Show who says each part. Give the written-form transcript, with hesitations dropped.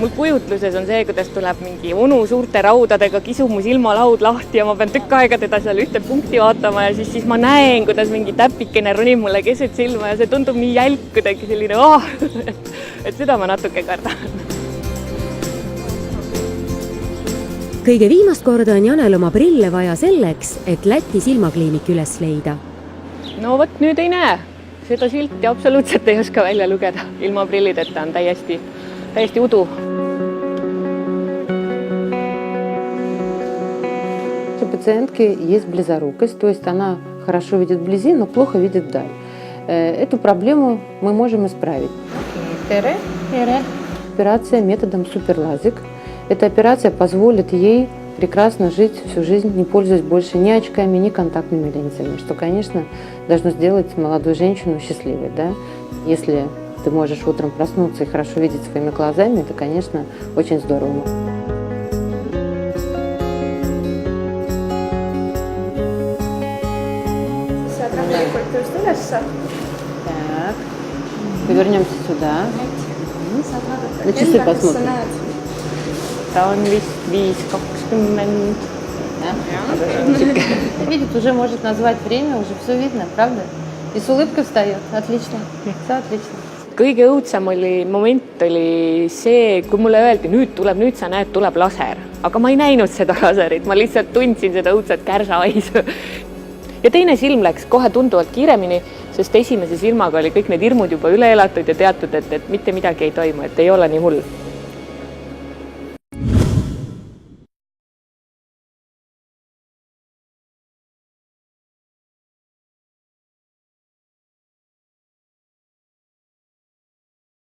Speaker 1: mul kujutluses on see, kuidas tuleb mingi onu suurte raudadega, kisub mu silmalaud lahti ja ma pean tükk aega teda seal ühte punkti vaatama ja siis ma näen, kuidas mingi täpikene ronib mulle keset silma ja see tundub nii jälk kuidagi selline, et seda ma natuke kardan.
Speaker 2: Kõige viimast korda on Janel oma prille vaja selleks, et Läti silmakliinik üles leida.
Speaker 1: No võt, nüüd ei näe. Seda silti absoluutselt ei oska välja lugeda. Ilma prillideta on täiesti udu.
Speaker 3: У пациентки есть близорукость, то есть она хорошо видит вблизи, но плохо видит вдаль. Эту проблему мы можем исправить. Операция методом суперлазик. Эта операция позволит ей прекрасно жить всю жизнь, не пользуясь больше ни очками, ни контактными линзами, что, конечно, должно сделать молодую женщину счастливой. Да? Если ты можешь утром проснуться и хорошо видеть своими глазами, это, конечно, очень здорово. Так, повернемся сюда. На часы посмотрим.
Speaker 1: Ta on vist 5:20.
Speaker 3: Видит, уже может назвать время, уже все видно, правда? И с улыбкой встает. Отлично. Все отлично.
Speaker 1: Kõige õudsem moment oli see, kui mulle öeldi, nüüd sa näed, tuleb laser. Aga ma ei näinud seda laserit, ma lihtsalt tundsin seda õudset kärsahaisu. Ja teine silm läks kohe tunduvalt kiiremini, sest esimese silmaga oli kõik need hirmud juba üle elatud ja teatud, et mitte midagi ei toimu, et ei ole nii hull.